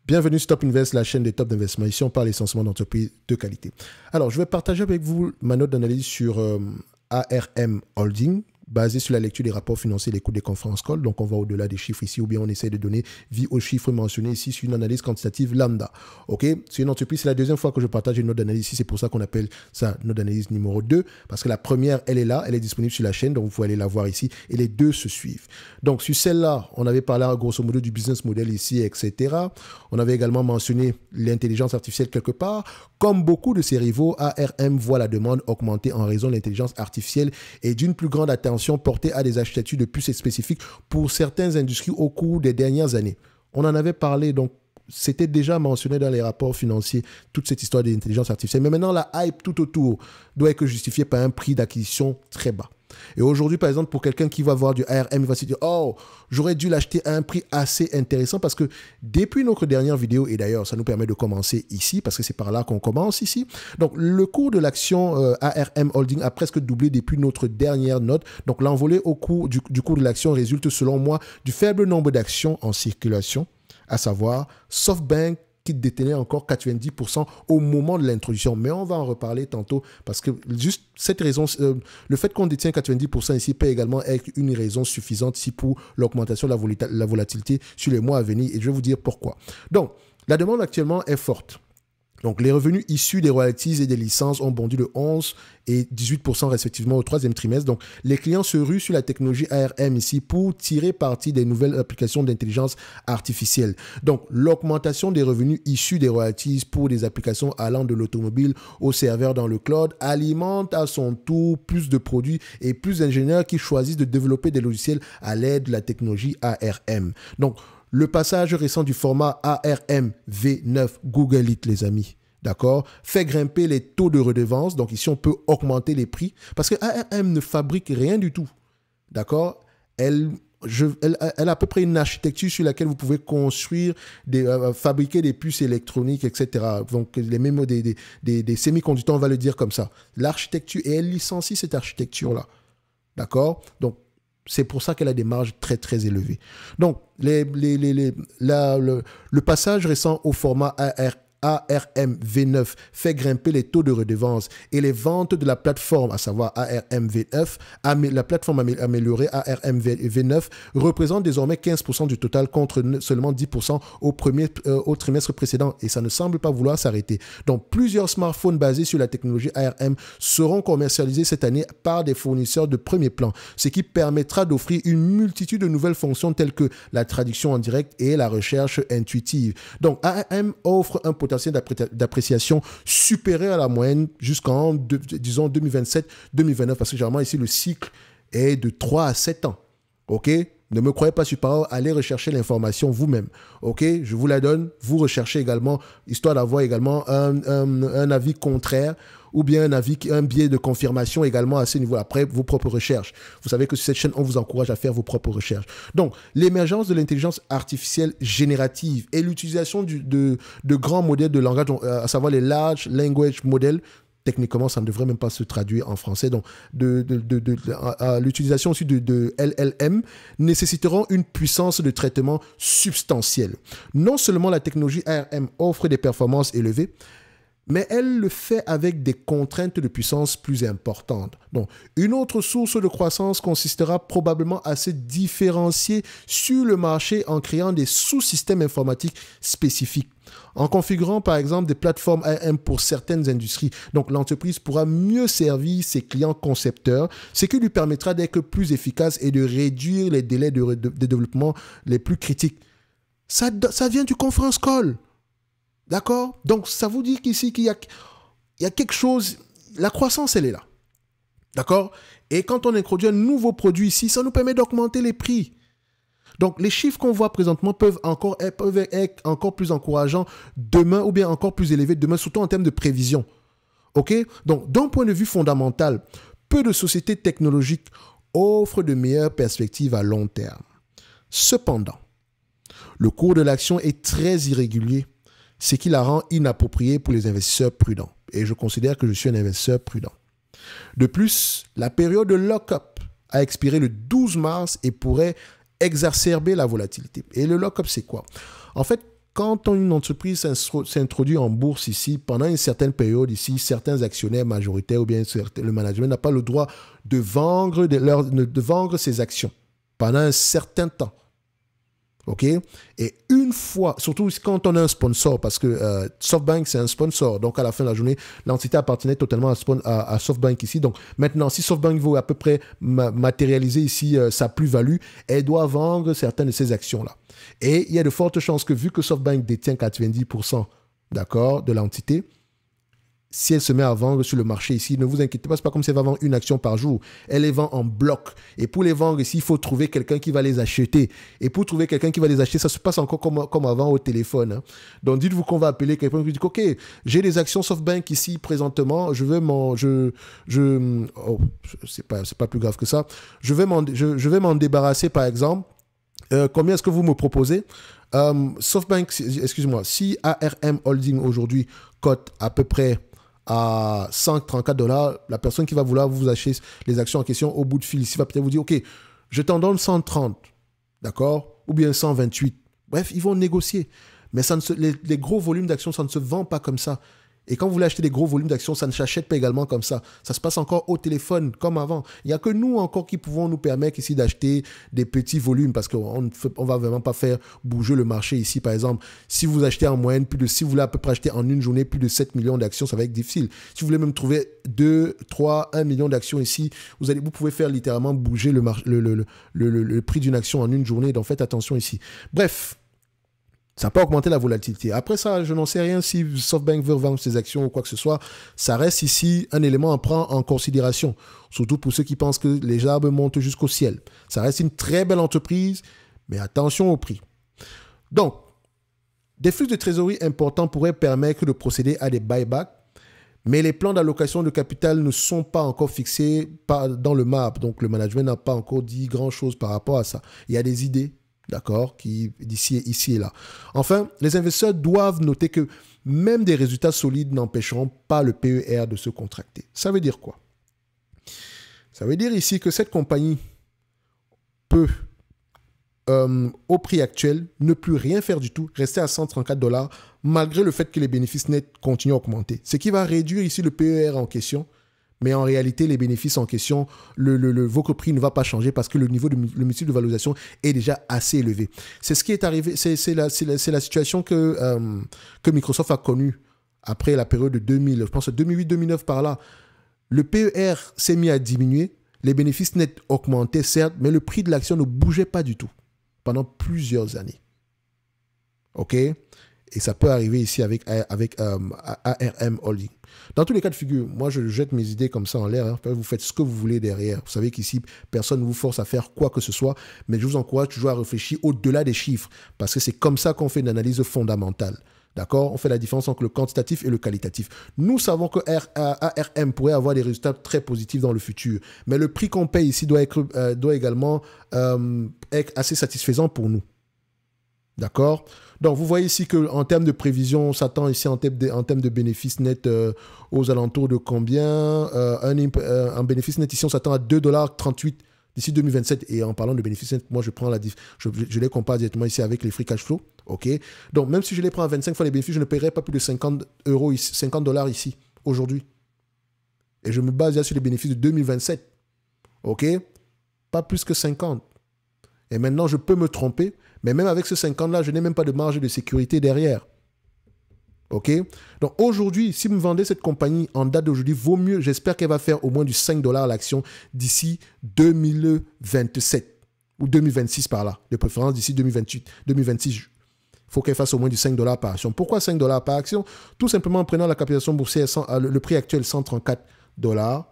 Bienvenue sur Top Invest, la chaîne des top d'investissement. Ici, on parle essentiellement d'entreprises de qualité. Alors, je vais partager avec vous ma note d'analyse sur ARM Holding, basée sur la lecture des rapports financiers et des coûts des conférences call. Donc, on va au-delà des chiffres ici, ou bien on essaie de donner vie aux chiffres mentionnés ici sur une analyse quantitative lambda. OK? C'est une entreprise, c'est la deuxième fois que je partage une note d'analyse ici. C'est pour ça qu'on appelle ça note d'analyse numéro 2, parce que la première, elle est là, elle est disponible sur la chaîne, donc vous pouvez aller la voir ici, et les deux se suivent. Donc, sur celle-là, on avait parlé grosso modo du business model ici, etc. On avait également mentionné l'intelligence artificielle quelque part. Comme beaucoup de ses rivaux, ARM voit la demande augmenter en raison de l'intelligence artificielle et d'une plus grande attention portée à des architectures de puces spécifiques pour certaines industries au cours des dernières années. On en avait parlé, donc c'était déjà mentionné dans les rapports financiers, toute cette histoire d'intelligence artificielle. Mais maintenant, la hype tout autour doit être justifiée par un prix d'acquisition très bas. Et aujourd'hui, par exemple, pour quelqu'un qui va voir du ARM, il va se dire « Oh, j'aurais dû l'acheter à un prix assez intéressant » parce que depuis notre dernière vidéo, et d'ailleurs, ça nous permet de commencer ici, parce que c'est par là qu'on commence ici. Donc, le cours de l'action ARM Holding a presque doublé depuis notre dernière note. Donc, l'envolée au cours du cours de l'action résulte, selon moi, du faible nombre d'actions en circulation, à savoir SoftBank, qui détenait encore 90% au moment de l'introduction. Mais on va en reparler tantôt parce que juste cette raison, le fait qu'on détient 90% ici peut également être une raison suffisante ici pour l'augmentation de la volatilité sur les mois à venir. Et je vais vous dire pourquoi. Donc, la demande actuellement est forte. Donc, les revenus issus des royalties et des licences ont bondi de 11 et 18% respectivement au troisième trimestre. Donc, les clients se ruent sur la technologie ARM ici pour tirer parti des nouvelles applications d'intelligence artificielle. Donc, l'augmentation des revenus issus des royalties pour des applications allant de l'automobile au serveur dans le cloud alimente à son tour plus de produits et plus d'ingénieurs qui choisissent de développer des logiciels à l'aide de la technologie ARM. Donc, le passage récent du format ARM V9 Google It, les amis, d'accord, fait grimper les taux de redevance. Donc ici, on peut augmenter les prix parce que ARM ne fabrique rien du tout, d'accord. Elle a à peu près une architecture sur laquelle vous pouvez construire, fabriquer des puces électroniques, etc. Donc, des semi-conducteurs, on va le dire comme ça. L'architecture, et elle licencie cette architecture-là, d'accord. Donc, c'est pour ça qu'elle a des marges très, très élevées. Donc, le passage récent au format ARM V9 fait grimper les taux de redevance et les ventes de la plateforme, à savoir ARM V9, la plateforme améliorée ARM V9 représente désormais 15% du total contre seulement 10% au trimestre précédent et ça ne semble pas vouloir s'arrêter. Donc, plusieurs smartphones basés sur la technologie ARM seront commercialisés cette année par des fournisseurs de premier plan, ce qui permettra d'offrir une multitude de nouvelles fonctions telles que la traduction en direct et la recherche intuitive. Donc, ARM offre un potentiel d'appréciation supérieur à la moyenne jusqu'en, disons, 2027-2029, parce que généralement ici, le cycle est de 3 à 7 ans. OK? Ne me croyez pas sur parole, allez rechercher l'information vous-même. OK? Je vous la donne, vous recherchez également, histoire d'avoir également un avis contraire ou bien un biais de confirmation également à ce niveau, après vos propres recherches. Vous savez que sur cette chaîne, on vous encourage à faire vos propres recherches. Donc, l'émergence de l'intelligence artificielle générative et l'utilisation de grands modèles de langage, à savoir les Large Language Models, techniquement, ça ne devrait même pas se traduire en français. Donc, l'utilisation aussi de LLM nécessiteront une puissance de traitement substantielle. Non seulement la technologie ARM offre des performances élevées, mais elle le fait avec des contraintes de puissance plus importantes. Donc, une autre source de croissance consistera probablement à se différencier sur le marché en créant des sous-systèmes informatiques spécifiques. En configurant par exemple des plateformes ARM pour certaines industries. Donc l'entreprise pourra mieux servir ses clients concepteurs, ce qui lui permettra d'être plus efficace et de réduire les délais de développement les plus critiques. Ça vient du conference call. D'accord? Donc ça vous dit qu'ici qu'il y a quelque chose, la croissance elle est là. D'accord? Et quand on introduit un nouveau produit ici, ça nous permet d'augmenter les prix. Donc, les chiffres qu'on voit présentement peuvent être encore plus encourageants demain ou bien encore plus élevés demain, surtout en termes de prévision. OK? Donc, d'un point de vue fondamental, peu de sociétés technologiques offrent de meilleures perspectives à long terme. Cependant, le cours de l'action est très irrégulier, ce qui la rend inappropriée pour les investisseurs prudents. Et je considère que je suis un investisseur prudent. De plus, la période de lock-up a expiré le 12 mars et pourrait exacerber la volatilité. Et le lock-up, c'est quoi? En fait, quand une entreprise s'introduit en bourse ici, pendant une certaine période ici, certains actionnaires majoritaires ou bien le management n'a pas le droit de vendre ses actions pendant un certain temps. OK? Et une fois, surtout quand on a un sponsor, parce que SoftBank, c'est un sponsor. Donc, à la fin de la journée, l'entité appartenait totalement à SoftBank ici. Donc, maintenant, si SoftBank veut à peu près matérialiser ici sa plus-value, elle doit vendre certaines de ses actions-là. Et il y a de fortes chances que, vu que SoftBank détient 90%, d'accord, de l'entité, si elle se met à vendre sur le marché ici, ne vous inquiétez pas, ce n'est pas comme si elle va vendre une action par jour. Elle les vend en bloc. Et pour les vendre ici, il faut trouver quelqu'un qui va les acheter. Et pour trouver quelqu'un qui va les acheter, ça se passe encore comme avant au téléphone. Hein. Donc, dites-vous qu'on va appeler quelqu'un qui dit « Ok, j'ai des actions SoftBank ici présentement. Je veux c'est pas plus grave que ça. Je vais m'en débarrasser, par exemple. Combien est-ce que vous me proposez SoftBank, excuse-moi, si ARM Holding aujourd'hui cote à peu près à 134 $, la personne qui va vouloir vous acheter les actions en question au bout de fil ici va peut-être vous dire, OK, je t'en donne 130, d'accord, ou bien 128. Bref, ils vont négocier. Mais les gros volumes d'actions, ça ne se vend pas comme ça. Et quand vous voulez acheter des gros volumes d'actions, ça ne s'achète pas également comme ça. Ça se passe encore au téléphone, comme avant. Il n'y a que nous encore qui pouvons nous permettre ici d'acheter des petits volumes parce qu'on ne va vraiment pas faire bouger le marché ici. Par exemple, si vous achetez en moyenne, si vous voulez à peu près acheter en une journée plus de 7 millions d'actions, ça va être difficile. Si vous voulez même trouver 2, 3, 1 million d'actions ici, vous pouvez faire littéralement bouger le prix d'une action en une journée. Donc faites attention ici. Bref. Ça peut augmenter la volatilité. Après ça, je n'en sais rien si SoftBank veut vendre ses actions ou quoi que ce soit. Ça reste ici un élément à prendre en considération. Surtout pour ceux qui pensent que les arbres montent jusqu'au ciel. Ça reste une très belle entreprise, mais attention au prix. Donc, des flux de trésorerie importants pourraient permettre de procéder à des buybacks, mais les plans d'allocation de capital ne sont pas encore fixés dans le marbre. Donc, le management n'a pas encore dit grand-chose par rapport à ça. Il y a des idées. D'accord, qui ici et là. Enfin, les investisseurs doivent noter que même des résultats solides n'empêcheront pas le PER de se contracter. Ça veut dire quoi? Ça veut dire ici que cette compagnie peut, au prix actuel, ne plus rien faire du tout, rester à 134 $, malgré le fait que les bénéfices nets continuent à augmenter. Ce qui va réduire ici le PER en question. Mais en réalité, les bénéfices en question, votre prix ne va pas changer parce que le multiple de valorisation est déjà assez élevé. C'est ce qui est arrivé, c'est la situation que Microsoft a connue après la période de 2000, je pense 2008-2009 par là. Le PER s'est mis à diminuer, les bénéfices nets augmentaient certes, mais le prix de l'action ne bougeait pas du tout pendant plusieurs années. OK? Et ça peut arriver ici avec ARM Holding. Dans tous les cas de figure, moi, je jette mes idées comme ça en l'air. Hein. Vous faites ce que vous voulez derrière. Vous savez qu'ici, personne ne vous force à faire quoi que ce soit. Mais je vous encourage toujours à réfléchir au-delà des chiffres. Parce que c'est comme ça qu'on fait une analyse fondamentale. D'accord? On fait la différence entre le quantitatif et le qualitatif. Nous savons que ARM pourrait avoir des résultats très positifs dans le futur. Mais le prix qu'on paye ici doit également être assez satisfaisant pour nous. D'accord? Donc, vous voyez ici qu'en termes de prévision, on s'attend ici en termes de bénéfices nets aux alentours de combien? Un bénéfice net ici, on s'attend à 2,38 $ d'ici 2027. Et en parlant de bénéfices nets, moi, je les compare directement ici avec les free cash flow. OK? Donc, même si je les prends à 25 fois les bénéfices, je ne paierai pas plus de 50 $ ici, aujourd'hui. Et je me base là sur les bénéfices de 2027. OK? Pas plus que 50. Et maintenant, je peux me tromper. Mais même avec ce 50-là, je n'ai même pas de marge de sécurité derrière. OK? Donc aujourd'hui, si vous me vendez cette compagnie en date d'aujourd'hui, vaut mieux, j'espère qu'elle va faire au moins du 5 $ l'action d'ici 2027 ou 2026 par là. De préférence d'ici 2028, 2026. Il faut qu'elle fasse au moins du 5 $ par action. Pourquoi 5 $ par action? Tout simplement en prenant la capitalisation boursière, le prix actuel 134 $,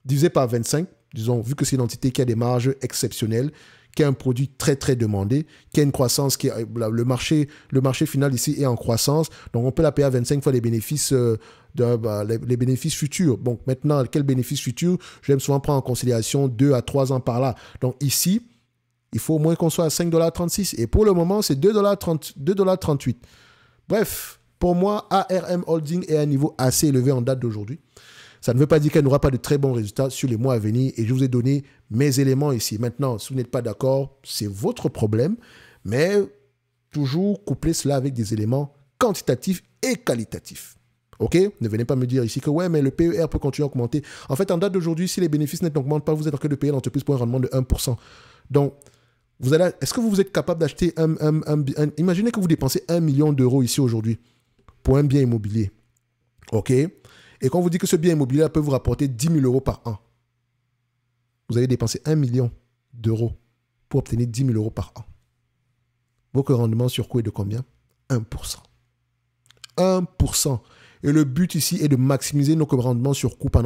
divisé par 25, disons, vu que c'est une entité qui a des marges exceptionnelles, qui a un produit très très demandé, qui a une croissance, le marché final ici est en croissance, donc on peut la payer à 25 fois les bénéfices, les bénéfices futurs. Donc maintenant, quel bénéfice futur? J'aime souvent prendre en considération 2 à 3 ans par là. Donc ici, il faut au moins qu'on soit à 5,36 $. Et pour le moment, c'est 2,38 $. Bref, pour moi, ARM Holding est à un niveau assez élevé en date d'aujourd'hui. Ça ne veut pas dire qu'elle n'aura pas de très bons résultats sur les mois à venir et je vous ai donné mes éléments ici. Maintenant, si vous n'êtes pas d'accord, c'est votre problème, mais toujours coupler cela avec des éléments quantitatifs et qualitatifs. OK? Ne venez pas me dire ici que ouais, mais le PER peut continuer à augmenter. En fait, en date d'aujourd'hui, si les bénéfices net n'augmentent pas, vous êtes en train de payer l'entreprise pour un rendement de 1%. Donc, est-ce que vous êtes capable d'acheter imaginez que vous dépensez 1 million d'euros ici aujourd'hui pour un bien immobilier. OK? Et quand on vous dit que ce bien immobilier peut vous rapporter 10 000 euros par an, vous avez dépensé 1 million d'euros pour obtenir 10 000 euros par an. Votre rendement sur coût est de combien? 1%. 1%. Et le but ici est de maximiser nos rendements sur coût par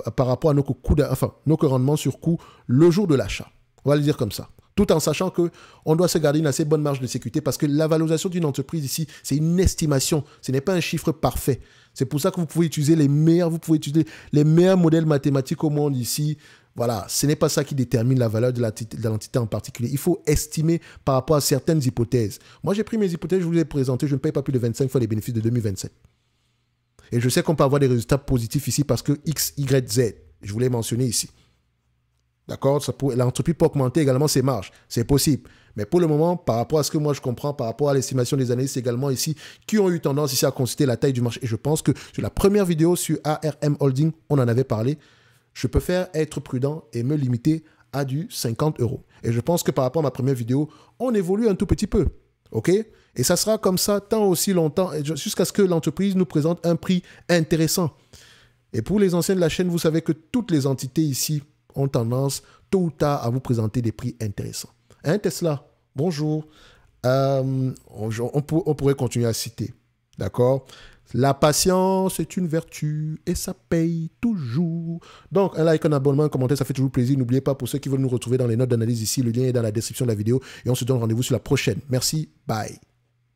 rapport à nos rendements sur coût le jour de l'achat. On va le dire comme ça. Tout en sachant qu'on doit se garder une assez bonne marge de sécurité parce que la valorisation d'une entreprise ici, c'est une estimation. Ce n'est pas un chiffre parfait. C'est pour ça que vous pouvez utiliser les meilleurs modèles mathématiques au monde ici. Voilà, ce n'est pas ça qui détermine la valeur de l'entité en particulier. Il faut estimer par rapport à certaines hypothèses. Moi, j'ai pris mes hypothèses, je vous les ai présentées. Je ne paye pas plus de 25 fois les bénéfices de 2027. Et je sais qu'on peut avoir des résultats positifs ici parce que X, Y, Z, je vous l'ai mentionné ici. D'accord? L'entreprise peut augmenter également ses marges. C'est possible. Mais pour le moment, par rapport à ce que moi je comprends, par rapport à l'estimation des analystes également ici, qui ont eu tendance ici à consulter la taille du marché. Et je pense que sur la première vidéo sur ARM Holding, on en avait parlé. Je préfère être prudent et me limiter à du 50 euros. Et je pense que par rapport à ma première vidéo, on évolue un tout petit peu. OK? Et ça sera comme ça tant aussi longtemps, jusqu'à ce que l'entreprise nous présente un prix intéressant. Et pour les anciens de la chaîne, vous savez que toutes les entités ici ont tendance, tôt ou tard, à vous présenter des prix intéressants. Hein, Tesla? Bonjour. On pourrait continuer à citer. D'accord? La patience est une vertu et ça paye toujours. Donc, un like, un abonnement, un commentaire, ça fait toujours plaisir. N'oubliez pas, pour ceux qui veulent nous retrouver dans les notes d'analyse ici, le lien est dans la description de la vidéo. Et on se donne rendez-vous sur la prochaine. Merci. Bye.